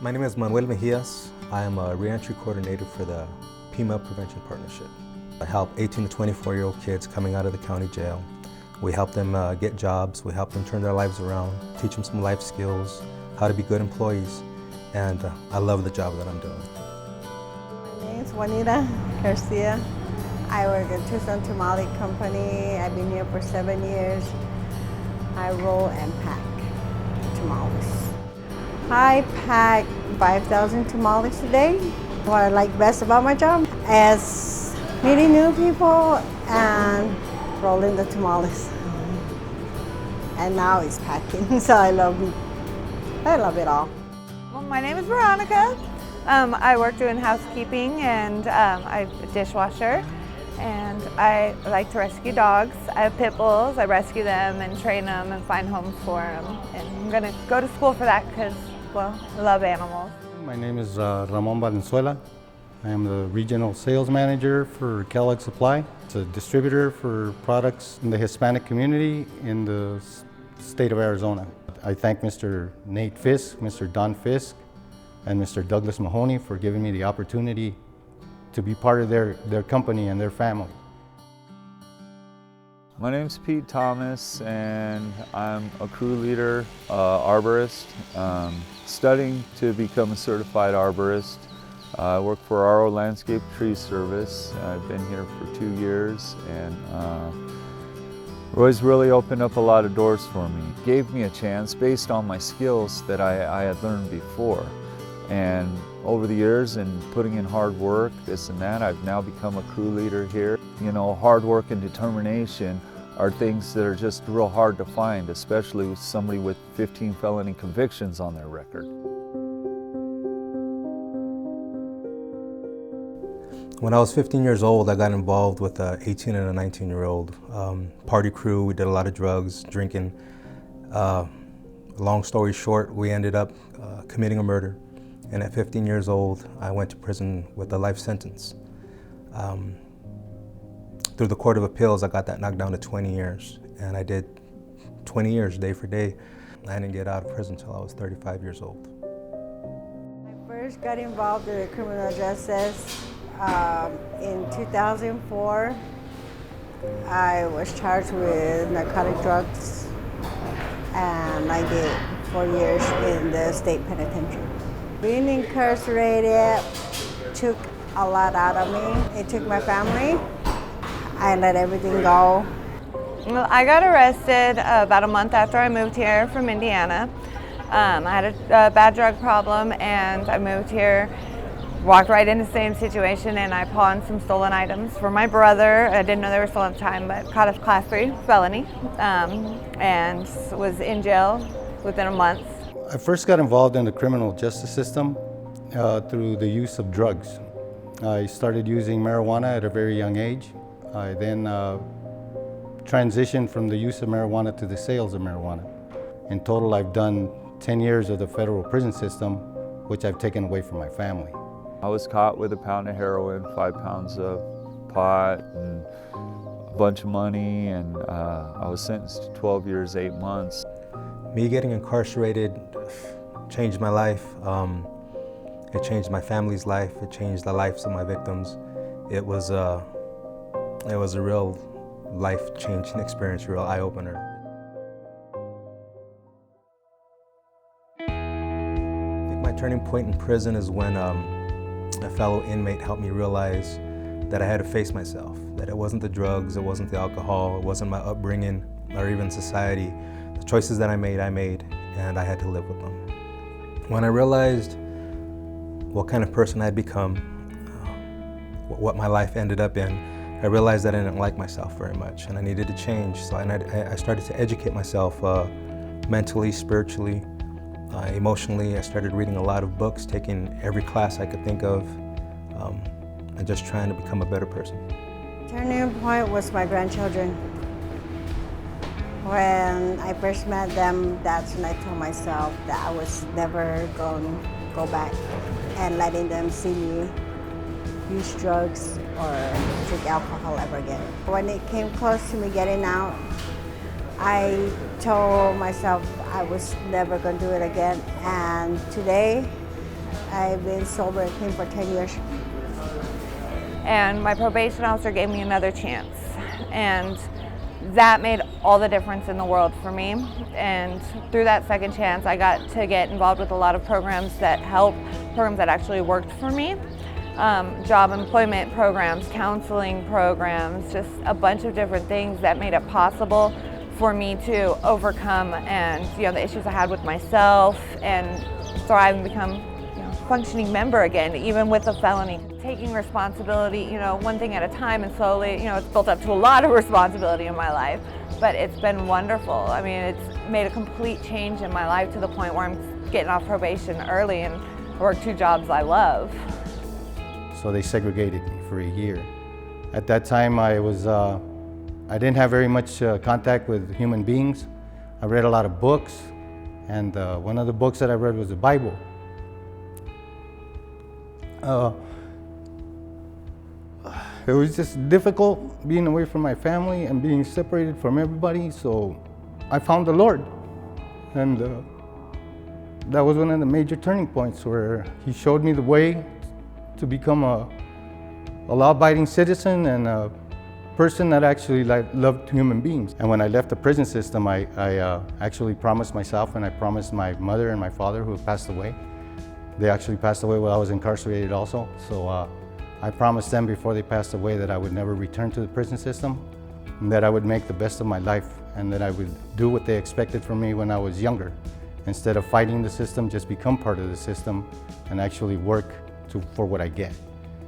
My name is Manuel Mejias. I am a reentry coordinator for the PIMA Prevention Partnership. I help 18 to 24-year-old kids coming out of the county jail. We help them get jobs, we help them turn their lives around, teach them some life skills, how to be good employees, and I love the job that I'm doing. My name is Juanita Garcia. I work at Tucson Tamale Company. I've been here for 7 years. I roll and pack tamales. I pack 5,000 tamales a day. What I like best about my job is meeting new people and rolling the tamales. And now it's packing, so I love it all. Well, my name is Veronica. I work doing housekeeping and I'm a dishwasher. And I like to rescue dogs. I have pit bulls. I rescue them and train them and find homes for them. And I'm going to go to school for that because, well, I love animals. My name is Ramon Valenzuela. I am the regional sales manager for Kellogg Supply. It's a distributor for products in the Hispanic community in the state of Arizona. I thank Mr. Nate Fisk, Mr. Don Fisk, and Mr. Douglas Mahoney for giving me the opportunity to be part of their company and their family. My name's Pete Thomas and I'm a crew leader, arborist, studying to become a certified arborist. I work for RO Landscape Tree Service. I've been here for 2 years and Roy's really opened up a lot of doors for me. Gave me a chance based on my skills that I had learned before. And over the years and putting in hard work, this and that, I've now become a crew leader here. You know, hard work and determination are things that are just real hard to find, especially with somebody with 15 felony convictions on their record. When I was 15 years old, I got involved with an 18 and a 19-year-old party crew. We did a lot of drugs, drinking. Long story short, we ended up committing a murder. And at 15 years old, I went to prison with a life sentence. Through the Court of Appeals, I got that knocked down to 20 years. And I did 20 years, day for day. I didn't get out of prison until I was 35 years old. I first got involved in the criminal justice in 2004. I was charged with narcotic drugs, and I did 4 years in the state penitentiary. Being incarcerated took a lot out of me. It took my family. I let everything go. Well, I got arrested about a month after I moved here from Indiana. I had a bad drug problem and I moved here, walked right into the same situation, and I pawned some stolen items for my brother. I didn't know they were stolen at the time, but caught a class 3 felony and was in jail within a month. I first got involved in the criminal justice system through the use of drugs. I started using marijuana at a very young age. I then transitioned from the use of marijuana to the sales of marijuana. In total, I've done 10 years of the federal prison system, which I've taken away from my family. I was caught with a pound of heroin, 5 pounds of pot, and a bunch of money, and I was sentenced to 12 years, 8 months. Me getting incarcerated changed my life. It changed my family's life. It changed the lives of my victims. It was a real life-changing experience, a real eye-opener. I think my turning point in prison is when a fellow inmate helped me realize that I had to face myself, that it wasn't the drugs, it wasn't the alcohol, it wasn't my upbringing or even society. The choices that I made, and I had to live with them. When I realized what kind of person I'd become, what my life ended up in, I realized that I didn't like myself very much and I needed to change. So I started to educate myself mentally, spiritually, emotionally. I started reading a lot of books, taking every class I could think of, and just trying to become a better person. Turning point was my grandchildren. When I first met them, that's when I told myself that I was never going to go back and letting them see me use drugs or drink alcohol ever again. When it came close to me getting out, I told myself I was never going to do it again. And today, I've been sober and clean for 10 years. And my probation officer gave me another chance. And that made all the difference in the world for me. And through that second chance, I got to get involved with a lot of programs that programs that actually worked for me. Job employment programs, counseling programs, just a bunch of different things that made it possible for me to overcome and the issues I had with myself and thrive and become a functioning member again, even with a felony. Taking responsibility, one thing at a time, and slowly, it's built up to a lot of responsibility in my life, but it's been wonderful. I mean, it's made a complete change in my life to the point where I'm getting off probation early and work 2 jobs I love. So they segregated me for a year. At that time, I didn't have very much contact with human beings. I read a lot of books, and one of the books that I read was the Bible. It was just difficult being away from my family and being separated from everybody, so I found the Lord. And that was one of the major turning points where He showed me the way to become a law-abiding citizen and a person that actually loved human beings. And when I left the prison system, I actually promised myself and I promised my mother and my father, who have passed away. They actually passed away while I was incarcerated also. So I promised them before they passed away that I would never return to the prison system, and that I would make the best of my life, and that I would do what they expected from me when I was younger. Instead of fighting the system, just become part of the system and actually work for what I get.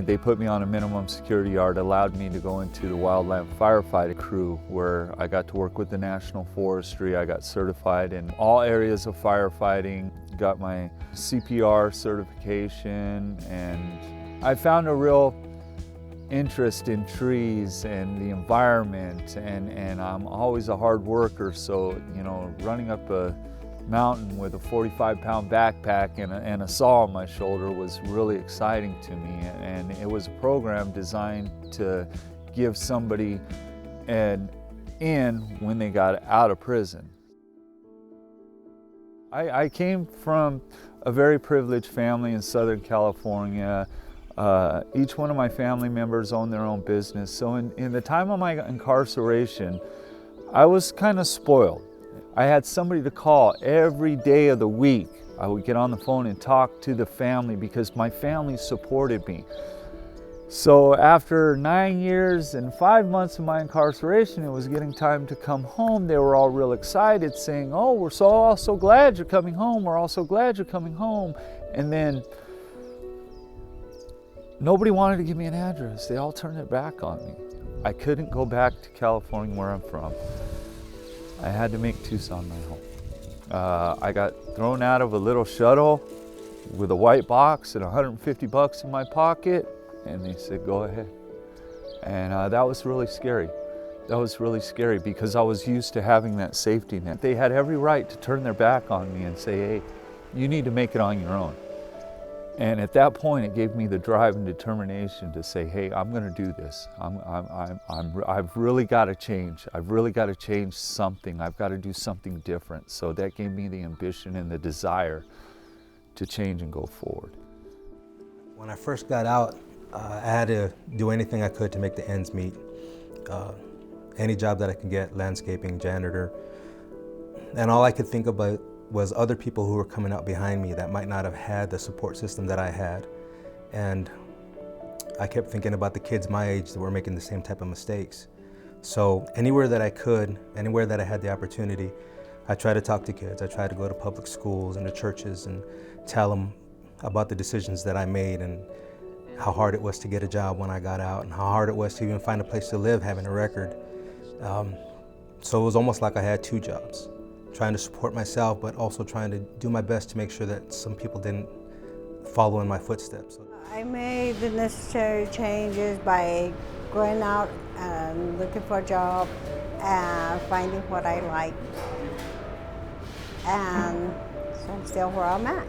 They put me on a minimum security yard, allowed me to go into the wildland firefighting crew, where I got to work with the National Forestry. I got certified in all areas of firefighting, got my CPR certification, and I found a real interest in trees and the environment, and I'm always a hard worker, so running up a mountain with a 45-pound backpack and a saw on my shoulder was really exciting to me, and it was a program designed to give somebody an in when they got out of prison. I came from a very privileged family in Southern California. Each one of my family members owned their own business, so in the time of my incarceration, I was kind of spoiled. I had somebody to call every day of the week. I would get on the phone and talk to the family because my family supported me. So after 9 years and 5 months of my incarceration, it was getting time to come home. They were all real excited, saying, "Oh, we're all so glad you're coming home. We're all so glad you're coming home." And then nobody wanted to give me an address. They all turned their back on me. I couldn't go back to California, where I'm from. I had to make Tucson my home. I got thrown out of a little shuttle with a white box and $150 in my pocket, and they said, "Go ahead." And that was really scary. That was really scary because I was used to having that safety net. They had every right to turn their back on me and say, "Hey, you need to make it on your own." And at that point, it gave me the drive and determination to say, "Hey, I'm going to do this. I've really got to change. I've really got to change something. I've got to do something different." So that gave me the ambition and the desire to change and go forward. When I first got out, I had to do anything I could to make the ends meet. Any job that I could get, landscaping, janitor. And all I could think about was other people who were coming out behind me that might not have had the support system that I had. And I kept thinking about the kids my age that were making the same type of mistakes. So anywhere that I could, anywhere that I had the opportunity, I tried to talk to kids. I tried to go to public schools and to churches and tell them about the decisions that I made and how hard it was to get a job when I got out and how hard it was to even find a place to live having a record. So it was almost like I had 2 jobs. Trying to support myself, but also trying to do my best to make sure that some people didn't follow in my footsteps. I made the necessary changes by going out and looking for a job and finding what I like. And so I'm still where I'm at.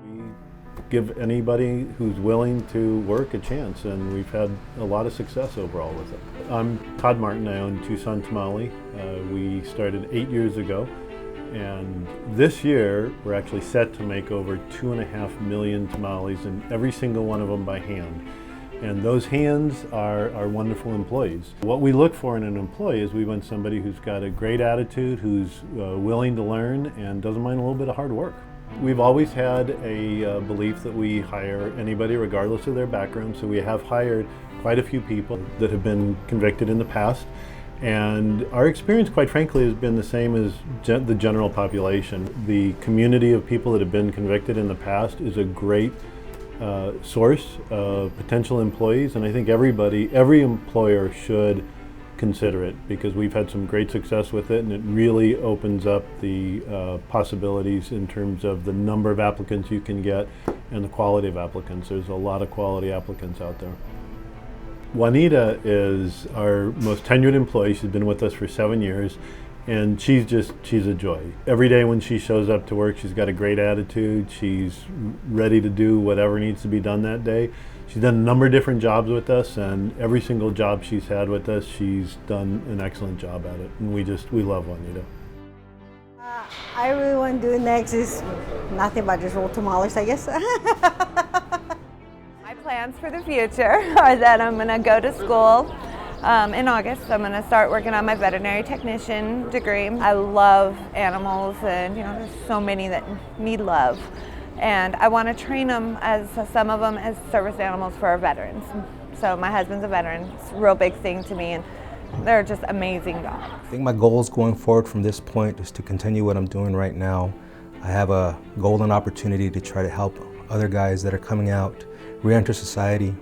We give anybody who's willing to work a chance, and we've had a lot of success overall with it. I'm Todd Martin. I own Tucson Tamale. We started 8 years ago. And this year, we're actually set to make over 2.5 million tamales, and every single one of them by hand. And those hands are wonderful employees. What we look for in an employee is we want somebody who's got a great attitude, who's willing to learn, and doesn't mind a little bit of hard work. We've always had a belief that we hire anybody regardless of their background, so we have hired quite a few people that have been convicted in the past. And our experience, quite frankly, has been the same as the general population. The community of people that have been convicted in the past is a great source of potential employees, and I think every employer should consider it, because we've had some great success with it, and it really opens up the possibilities in terms of the number of applicants you can get and the quality of applicants. There's a lot of quality applicants out there. Juanita is our most tenured employee. She's been with us for 7 years, and she's a joy. Every day when she shows up to work, she's got a great attitude. She's ready to do whatever needs to be done that day. She's done a number of different jobs with us, and every single job she's had with us, she's done an excellent job at it. And we love Juanita. I really want to do next is nothing but just roll tamales, I guess. My plans for the future are that I'm going to go to school in August. I'm going to start working on my veterinary technician degree. I love animals, and there's so many that need love. And I want to train them, some of them as service animals for our veterans. So my husband's a veteran. It's a real big thing to me, and they're just amazing dogs. I think my goals going forward from this point is to continue what I'm doing right now. I have a golden opportunity to try to help other guys that are coming out re-enter society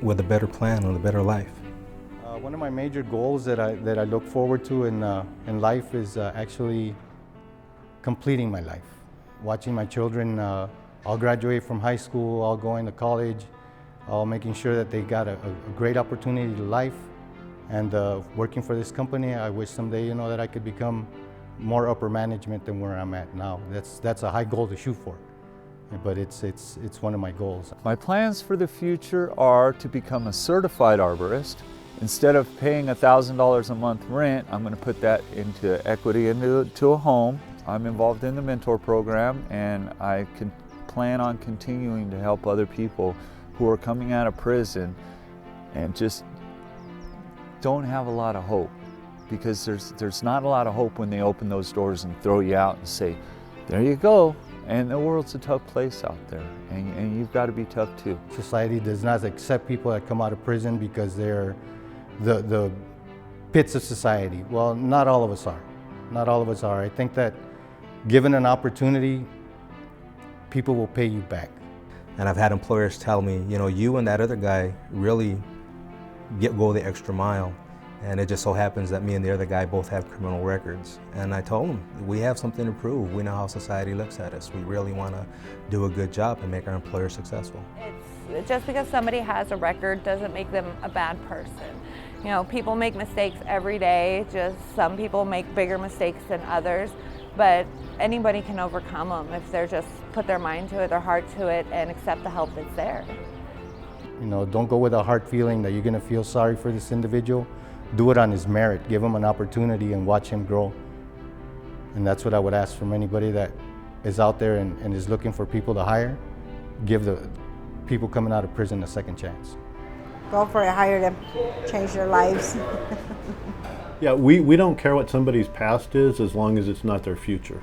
with a better plan, with a better life. One of my major goals that I look forward to in life is actually completing my life. Watching my children all graduate from high school, all going to college, all making sure that they got a great opportunity to life. And working for this company, I wish someday that I could become more upper management than where I'm at now. That's a high goal to shoot for, but it's one of my goals. My plans for the future are to become a certified arborist. Instead of paying $1,000 a month rent, I'm going to put that into equity into a home. I'm involved in the mentor program, and I can plan on continuing to help other people who are coming out of prison and just don't have a lot of hope, because there's not a lot of hope when they open those doors and throw you out and say, there you go. And the world's a tough place out there, and you've got to be tough too. Society does not accept people that come out of prison because they're the pits of society. Well, not all of us are. Not all of us are. I think that given an opportunity, people will pay you back. And I've had employers tell me, you and that other guy really go the extra mile. And it just so happens that me and the other guy both have criminal records. And I told him, we have something to prove. We know how society looks at us. We really want to do a good job and make our employer successful. It's just because somebody has a record doesn't make them a bad person. People make mistakes every day. Just some people make bigger mistakes than others. But anybody can overcome them if they're just put their mind to it, their heart to it, and accept the help that's there. Don't go with a heart feeling that you're going to feel sorry for this individual. Do it on his merit. Give him an opportunity and watch him grow. And that's what I would ask from anybody that is out there and is looking for people to hire. Give the people coming out of prison a second chance. Go for it, hire them, change their lives. Yeah, we don't care what somebody's past is as long as it's not their future.